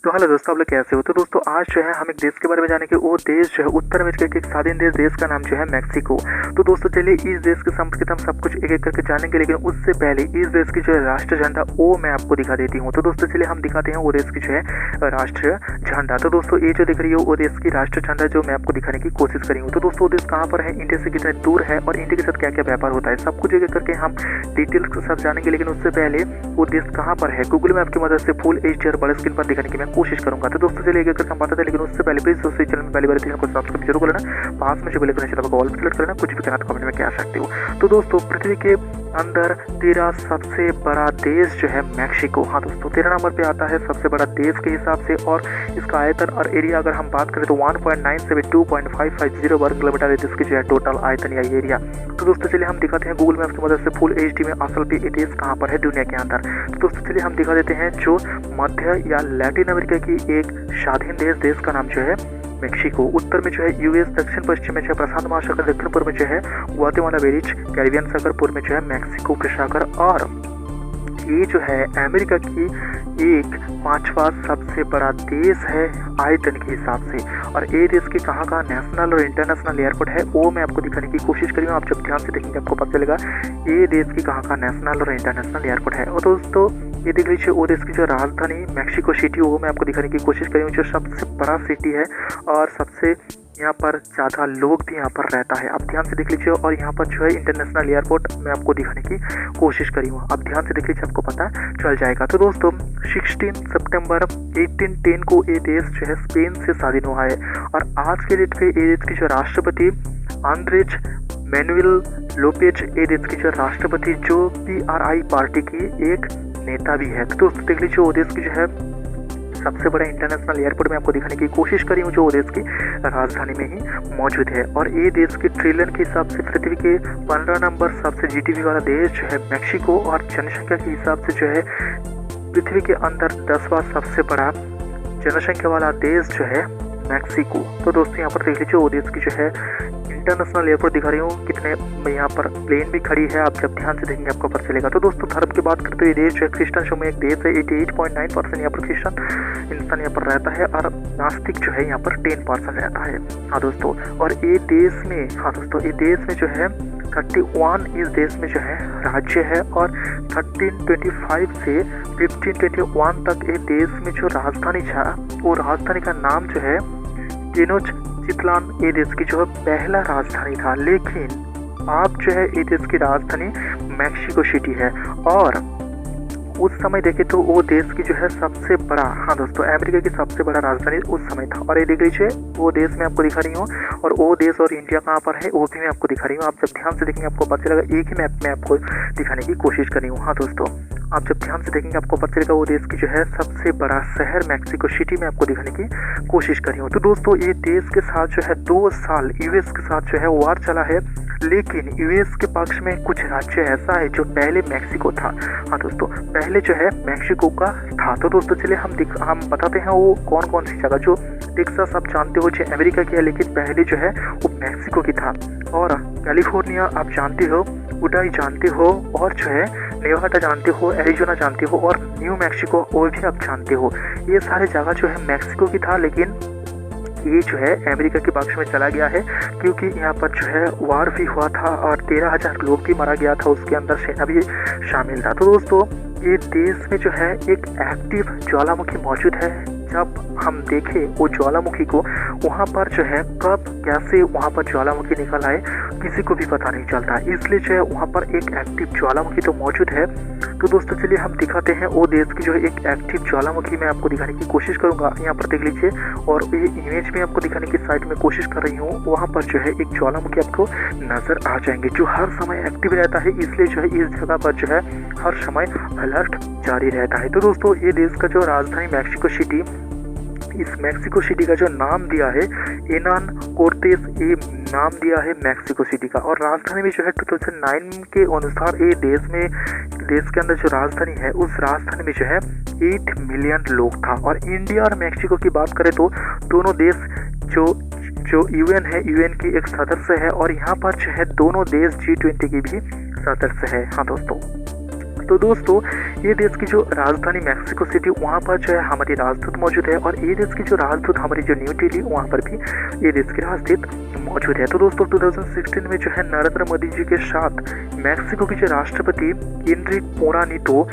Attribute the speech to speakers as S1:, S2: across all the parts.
S1: तो हेलो दोस्तों, आप लोग कैसे हो। तो दोस्तों आज जो है हम एक देश के बारे में जानेंगे। वो देश जो है उत्तर अमेरिका के एक स्वाधीन देश का नाम जो है मैक्सिको। तो दोस्तों चलिए इस देश के संपर्क हम सब कुछ एक एक करके जानेंगे, लेकिन उससे पहले इस देश की जो है राष्ट्रीय झंडा वो मैं आपको दिखा देती हूँ। तो दोस्तों चलिए हम दिखाते हैं वो देश की जो है राष्ट्रीय झंडा। तो दोस्तों ये जो दिख रही है वो देश की राष्ट्रीय झंडा जो मैं आपको दिखाने की कोशिश करी हूँ। तो दोस्तों वो देश कहाँ पर है, इंडिया से कितने दूर है और इंडिया के साथ क्या क्या व्यापार होता है, सब कुछ एक एक करके हम डिटेल्स के साथ जानेंगे। लेकिन उससे पहले वो देश कहाँ पर है गूगल मैप की मदद से फुल एचडी और बड़े स्क्रीन पर दिखाने की मैं कोशिश करूंगा। तो दोस्तों चलिए एक हम बताते हैं, लेकिन उससे पहले प्लीज दोस्तों चैनल में पहली बार को सब्सक्राइब जरूर कर लेना, पास में जो बेल आइकन है ऑल पे क्लिक कर लेना, कुछ भी कहना तो कमेंट में कह सकते हो। तो दोस्तों पृथ्वी के अंदर 13 सबसे बड़ा देश जो है मैक्सिको। हाँ दोस्तों 13 नंबर पे आता है सबसे बड़ा देश के हिसाब से, और इसका आयतन और एरिया अगर हम बात करें तो 1.972.550 वर्ग किलोमीटर है जिसकी जो है टोटल आयतन या एरिया। तो दोस्तों चलिए हम दिखाते हैं गूगल मैप की मदद से फुल एचडी में असल पे ये देश कहाँ पर है दुनिया के अंदर। तो दोस्तों चलिए हम दिखा देते हैं जो मध्य या लैटिन अमेरिका की एक स्वाधीन देश का नाम जो है मैक्सिको। उत्तर में जो है यूएस, दक्षिण पश्चिम में जो है प्रशांत महासागर, दक्षिण पूर्व में जो है ग्वाटेमाला बेरीज, कैरिबियन सागर, पूर्व में जो है मैक्सिको के सागर, और ये जो है अमेरिका की एक 5वां सबसे बड़ा देश है आयतन के हिसाब से। और ये देश के कहाँ कहाँ नेशनल और इंटरनेशनल एयरपोर्ट है वो मैं आपको दिखाने की कोशिश करी हूँ। आप जब ध्यान से देखेंगे आपको पता चलेगा ये देश की कहाँ कहाँ नेशनल और इंटरनेशनल एयरपोर्ट है। और दोस्तों ये देख लीजिए वो देश की जो राजधानी मैक्सिको सिटी वो मैं आपको दिखाने की कोशिश करी हूँ, जो सबसे बड़ा सिटी है और सबसे यहाँ पर ज़्यादा लोग भी यहाँ पर रहता है। आप ध्यान से देख लीजिए। और यहाँ पर जो है इंटरनेशनल एयरपोर्ट मैं आपको दिखाने की कोशिश करी हूँ, आप ध्यान से देख लीजिए आपको पता चल जाएगा। तो दोस्तों 16 सितंबर 1810 को ये देश जो है स्पेन से स्वाधीन हुआ है, और आज के डेट पे ये देश की जो राष्ट्रपति आंद्रेज मैनुएल लोपेज, ये देश की जो राष्ट्रपति जो PRI पार्टी की एक नेता भी है। तो दोस्तों देख लीजिए वो देश की जो है सबसे बड़ा इंटरनेशनल एयरपोर्ट में आपको दिखाने की कोशिश करी हूँ, जो देश की राजधानी में ही मौजूद है। और ये देश के ट्रिलियन के हिसाब से पृथ्वी के 15 नंबर सबसे GDP वाला देश जो है मैक्सिको, और जनसंख्या के हिसाब से जो है पृथ्वी के अंदर 10वां सबसे बड़ा जनसंख्या वाला देश जो है मैक्सिको। तो दोस्तों यहाँ पर देख लीजिए वो देश की जो है इंटरनेशनल एयरपोर्ट दिखा रही हूँ, कितने में यहाँ पर प्लेन भी खड़ी है, आप जब ध्यान से देखेंगे आपको पता चलेगा। तो दोस्तों धर्म की बात करते हुए देश जो है क्रिश्चियन शो में एक देश है। 88.9% यहाँ पर क्रिश्चियन इंसान यहाँ पर रहता है, और नास्तिक जो है यहाँ पर 10% रहता है। हाँ दोस्तों, और ये देश में, हाँ दोस्तों ये देश में जो है 31 इस देश में जो है राज्य है, और 1325 से 1521 तक ये देश में जो राजधानी था वो राजधानी का नाम जो है टेनोच्टिट्लान ये देश की जो है पहला राजधानी था। लेकिन आप जो है ये देश की राजधानी मैक्सिको सिटी है, और उस समय देखे तो वो देश की जो है सबसे बड़ा, हाँ दोस्तों अमेरिका की सबसे बड़ा राजधानी उस समय था। और ये देख लीजिए वो देश मैं आपको दिखा रही हूँ, और वो देश और इंडिया कहाँ पर है वो भी मैं आपको दिखा रही हूँ। आप जब ध्यान से देखेंगे आपको पता चलेगा, एक ही मैप में आपको दिखाने की कोशिश कर रही हूँ। हाँ दोस्तों आप जब ध्यान से देखेंगे आपको पता चलेगा वो देश की जो है सबसे बड़ा शहर मैक्सिको सिटी में आपको दिखाने की कोशिश कर रही हूँ। तो दोस्तों ये देश के साथ जो है 2 साल यूएस के साथ जो है वार चला है, लेकिन यूएस के पक्ष में कुछ राज्य ऐसा है जो पहले मैक्सिको था। हाँ दोस्तों पहले जो है मैक्सिको का था। तो दोस्तों चलिए हम बताते हैं वो कौन कौन सी जगह, जो टेक्सास आप जानते हो जो अमेरिका की है, लेकिन पहले जो है वो मैक्सिको की था। और कैलिफोर्निया आप जानते हो, उडाई जानते हो, और जो है नेवाडा जानते हो, एरिजोना जानते हो, और न्यू मैक्सिको वो भी आप जानते हो। ये सारे जगह जो है मैक्सिको की था, लेकिन ये जो है अमेरिका के पक्ष में चला गया है, क्योंकि यहाँ पर जो है वार भी हुआ था और 13,000 लोग भी मारा गया था, उसके अंदर सेना भी शामिल था। तो दोस्तों ये देश में जो है एक एक्टिव ज्वालामुखी मौजूद है। जब हम देखें वो ज्वालामुखी को, वहाँ पर जो है कब कैसे वहाँ पर ज्वालामुखी निकल आए किसी को भी पता नहीं चलता, इसलिए जो है वहाँ पर एक एक्टिव ज्वालामुखी तो मौजूद है। तो दोस्तों चलिए हम दिखाते हैं वो देश की जो है एक एक्टिव ज्वालामुखी मैं आपको दिखाने की कोशिश करूँगा। यहाँ पर देख लीजिए, और ये इमेज में आपको दिखाने की साइड में कोशिश कर रही हूँ, वहाँ पर जो है एक ज्वालामुखी आपको नजर आ जाएंगे जो हर समय एक्टिव रहता है, इसलिए जो है इस जगह पर जो है हर समय अलर्ट जारी रहता है। तो दोस्तों ये देश का जो राजधानी मैक्सिको सिटी, इस मैक्सिको सिटी का जो नाम दिया है एनान कोर्टेस, ये नाम दिया है मैक्सिको सिटी का। और राजधानी में जो है 2009 के अनुसार ये देश के अंदर जो राजधानी है उस राजधानी में जो है 8 मिलियन लोग था। और इंडिया और मैक्सिको की बात करें तो दोनों देश जो यूएन है, यूएन की एक सदस्य है, और यहाँ पर जो है दोनों देश G20 की भी सदस्य है। हाँ दोस्तों तो दोस्तों ये देश की जो राजधानी मैक्सिको सिटी, वहाँ पर जो है हमारी राजदूत मौजूद है, और ये देश की जो राजदूत हमारी जो न्यू दिल्ली, वहाँ पर भी ये देश की राजदूत मौजूद है। तो दोस्तों 2016 में जो है नरेंद्र मोदी जी के साथ मैक्सिको की जो राष्ट्रपति एनरिक पेना नीतो,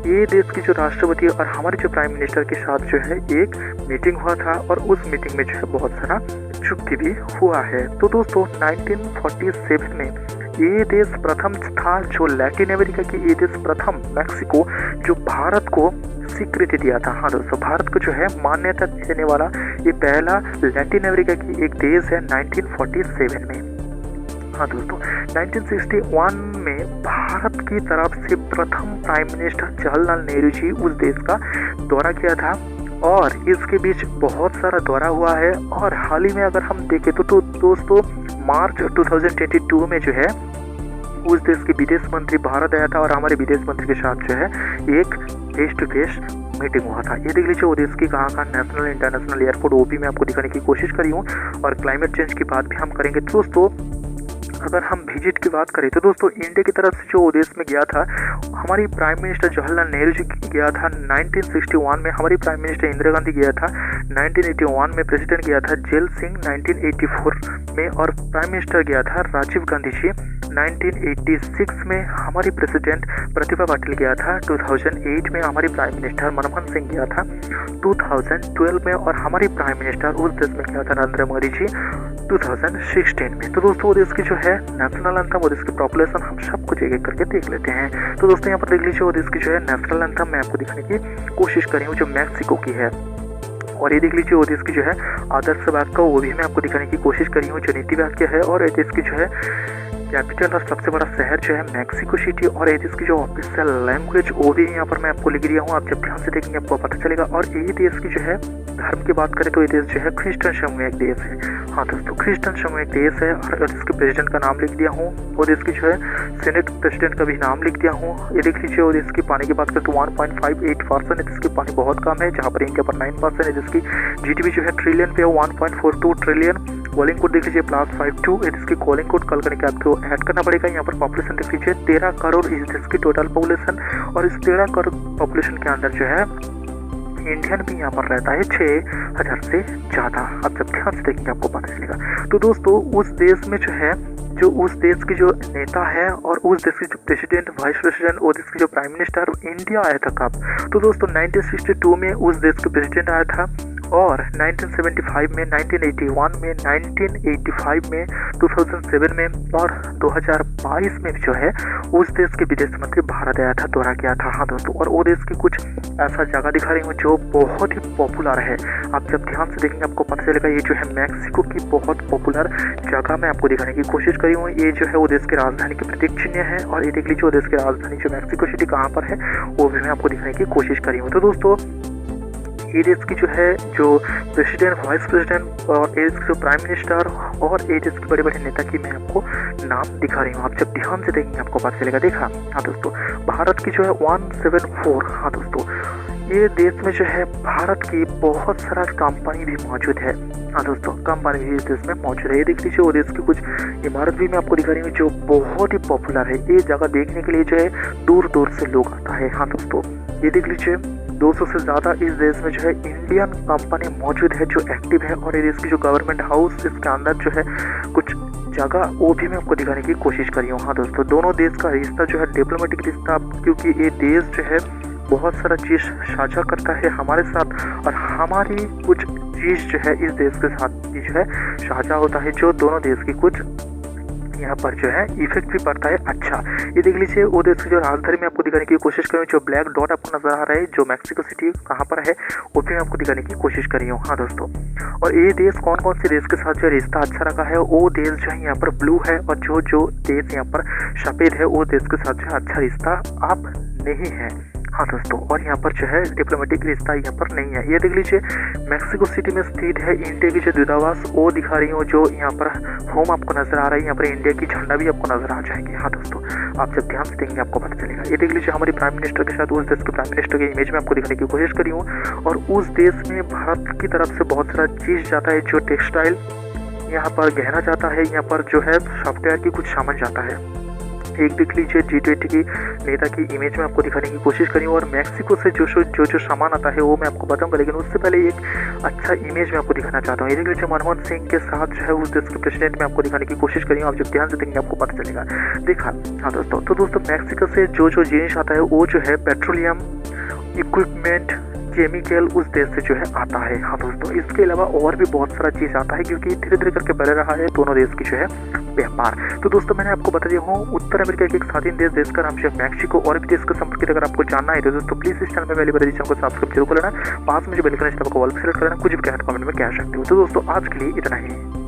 S1: ये देश की जो राष्ट्रपति और हमारे जो प्राइम मिनिस्टर के साथ जो है एक मीटिंग हुआ था, और उस मीटिंग में जो है बहुत सारा चुक्ति भी हुआ है। तो दोस्तों 1947 में ये देश प्रथम था जो लैटिन अमेरिका की, ये देश प्रथम मैक्सिको जो भारत को स्वीकृति दिया था। हाँ दोस्तों, भारत को जो है मान्यता देने वाला ये पहला लैटिन अमेरिका की एक देश है 1947 में। हाँ दोस्तों 1961 में भारत की तरफ से प्रथम प्राइम मिनिस्टर जवाहरलाल नेहरू जी उस देश का दौरा किया था, और इसके बीच बहुत सारा दौरा हुआ है। और हाल ही में अगर हम देखें तो दोस्तों मार्च 2022 में जो है उस देश के विदेश मंत्री भारत आया था, और हमारे विदेश मंत्री के साथ जो है एक फेस टू फेस मीटिंग हुआ था। ये देख लीजिए वो देश की कहाँ नेशनल इंटरनेशनल एयरपोर्ट, वो भी मैं आपको दिखाने की कोशिश करी हूँ, और क्लाइमेट चेंज की बात भी हम करेंगे। तो दोस्तों अगर हम विजिट की बात करें तो दोस्तों इंडिया की तरफ से जो देश में गया था हमारी प्राइम मिनिस्टर जवाहरलाल नेहरू जी गया था 1961 में, हमारी प्राइम मिनिस्टर इंदिरा गांधी गया था 1981 में, प्रेसिडेंट गया था जेल सिंह 1984 में, और प्राइम मिनिस्टर गया था राजीव गांधी जी 1986 में, हमारी प्रेसिडेंट प्रतिभा पाटिल गया था 2008 में, हमारी प्राइम मिनिस्टर मनमोहन सिंह गया था 2012 में, और हमारी प्राइम मिनिस्टर उस देश में गया था नरेंद्र मोदी जी 2016 में। तो दोस्तों वो देश की जो है नेशनल एंथम, वो देश की पॉपुलेशन, हम सब कुछ एक एक करके देख लेते हैं। तो दोस्तों यहाँ पर देख लीजिए वो देश की जो है नेशनल एंथम मैं आपको दिखाने की कोशिश करी हूँ जो मैक्सिको की है, और ये देख लीजिए वो देश की जो है आदर्श वाक्य, वो भी मैं आपको दिखाने की कोशिश करी हूँ जो नीति वाक्य है, और ये देश की जो है कैपिटल और सबसे बड़ा शहर जो है मैक्सिको सिटी, और ये देश की जो ऑफिशियल लैंग्वेज वो भी यहाँ पर मैं आपको लिख दिया हूँ, आप जब ध्यान से देखेंगे आपको पता चलेगा। और ये देश की जो है धर्म की बात करें तो ये देश जो है क्रिश्चियन समूह एक देश है। हाँ दोस्तों क्रिश्चियन समूह एक देश है, और इसके प्रेसिडेंट का नाम लिख दिया हूँ, और देश की जो है सेनेट प्रेसिडेंट का भी नाम लिख दिया हूँ। ये देख लीजिए और इसकी पानी की बात करें तो 1.58% है, जिसकी पानी बहुत कम है, जहाँ पर इंडिया पर 9% है, जिसकी जीडीपी जो है ट्रिलियन पे है 1.42 ट्रिलियन। कॉलिंग कोड देख लीजिए +52 है, जिसकी कॉलिंग कोड कल करने के आपको ऐड करना पड़ेगा। यहाँ पर पॉपुलेशन देख लीजिए 13 करोड़ इस देश की टोटल पॉपुलेशन, और इस 13 करोड़ पॉपुलेशन के अंदर जो है इंडियन भी यहाँ पर रहता है 6000 से ज़्यादा। आप जब ध्यान से देखेंगे आपको पता चलेगा। तो दोस्तों उस देश में जो है जो उस देश की जो नेता है और उस देश की जो प्रेसिडेंट, वाइस प्रेसिडेंट, और देश की जो प्राइम मिनिस्टर इंडिया आया था कब, तो दोस्तों 1962 में उस देश के प्रेसिडेंट आया था, और 1975 में, 1981 में, 1985 में, 2007 में, और 2022 में जो है उस देश के विदेश मंत्री भारत आया था, दौरा किया था। हाँ दोस्तों, और वो देश की कुछ ऐसा जगह दिखा रही हूँ जो बहुत ही पॉपुलर है। आप जब ध्यान से देखेंगे आपको पता चलेगा ये जो है मैक्सिको की बहुत पॉपुलर जगह मैं आपको दिखाने की कोशिश करी हूँ। ये जो है वो देश की राजधानी की प्रतीक चिन्ह है, और ये देख लीजिए वो देश की राजधानी जो मैक्सिको सिटी कहाँ पर है वो भी मैं आपको दिखाने की कोशिश करी हूँ। तो दोस्तों ये देश की जो है जो प्रेसिडेंट, वाइस प्रेसिडेंट, और ये देश की जो प्राइम मिनिस्टर, और ये देश के बड़े बड़े नेता की मैं आपको नाम दिखा रही हूँ। आप जब ध्यान से देखेंगे आपको पता चलेगा। देखा हाँ दोस्तों, भारत की जो है 174। हाँ दोस्तों ये देश में जो है भारत की बहुत सारा कंपनी भी मौजूद है। हाँ दोस्तों कंपनी भी इस देश में मौजूद है। ये देख लीजिए वो देश की कुछ इमारत भी मैं आपको दिखा रही हूँ जो बहुत ही पॉपुलर है। ये जगह देखने के लिए जो है दूर दूर से लोग आता है। हाँ दोस्तों ये देख लीजिए 200 से ज़्यादा इस देश में जो है इंडियन कंपनी मौजूद है जो एक्टिव है, और ये देश की जो गवर्नमेंट हाउस इसके अंदर जो है कुछ जगह वो भी मैं आपको दिखाने की कोशिश करी हूँ। हाँ दोस्तों दोनों देश का रिश्ता जो है डिप्लोमेटिक रिश्ता, क्योंकि ये देश जो है बहुत सारा चीज़ साझा करता है हमारे साथ, और हमारी कुछ चीज़ जो है इस देश के साथ भी जो है साझा होता है, जो दोनों देश की कुछ यहाँ पर जो है इफेक्ट भी पड़ता है। अच्छा ये देख लीजिए वो देश की जो राजधानी में आपको दिखाने की कोशिश करूँ, जो ब्लैक डॉट आपको नजर आ रहा है जो मैक्सिको सिटी कहाँ पर है वो भी मैं आपको दिखाने की कोशिश करी हूँ। हाँ दोस्तों, और ये देश कौन कौन से देश के साथ जो रिश्ता अच्छा रखा है, वो देश जो है यहाँ पर ब्लू है, और जो जो देश यहाँ पर सफ़ेद है वो देश के साथ जो है अच्छा रिश्ता आप नहीं है। हाँ दोस्तों, और यहाँ पर जो है डिप्लोमेटिक रिश्ता यहाँ पर नहीं है। ये देख लीजिए मैक्सिको सिटी में स्थित है इंडिया की जो दूतावास, वो दिखा रही हूँ जो यहाँ पर होम आपको नजर आ रहा है। यहाँ पर इंडिया की झंडा भी आपको नजर आ जाएंगे। हाँ दोस्तों आप जब ध्यान से देखेंगे आपको पता चलेगा। ये देख लीजिए हमारी प्राइम मिनिस्टर के साथ उस देश के प्राइम मिनिस्टर की इमेज में आपको दिखाने की कोशिश करी हूँ, और उस देश में भारत की तरफ से बहुत सारा चीज़ जाता है, जो टेक्सटाइल यहाँ पर गहना जाता है, यहाँ पर जो है सॉफ्टवेयर की कुछ सामान जाता है। एक देख लीजिए G20 की नेता की इमेज में आपको दिखाने की कोशिश करी और मैक्सिको से जो सामान आता है वो मैं आपको बताऊंगा, लेकिन उससे पहले एक अच्छा इमेज मैं आपको दिखाना चाहता हूँ। ये देख लीजिए मनमोहन सिंह के साथ जो है उस देश के प्रेसिडेंट में आपको दिखाने की कोशिश करी, आप जब ध्यान से देखेंगे आपको पता चलेगा। देखा हाँ दोस्तों, तो दोस्तों मैक्सिको से जो जिनिस आता है वो जो है पेट्रोलियम इक्विपमेंट केमिकल उस देश से जो है आता है। हाँ दोस्तों, इसके अलावा और भी बहुत सारा चीज़ आता है क्योंकि धीरे धीरे करके बढ़ रहा है दोनों देश की जो है व्यापार। तो दोस्तों मैंने आपको बता दिया हूँ उत्तर अमेरिका के एक स्वाधीन देश का नाम जो है मैक्सिको, और भी देश के संपर्क अगर आपको जानना है तो दोस्तों प्लीज इस चैनल में पहली बार चैनल को सब्सक्राइब जरूर कर लेना, पास में जो बेल आइकन है उसको ऑल पे सेलेक्ट कर लेना, कुछ भी कहना कमेंट में कह सकते हो। तो दोस्तों आज के लिए इतना ही।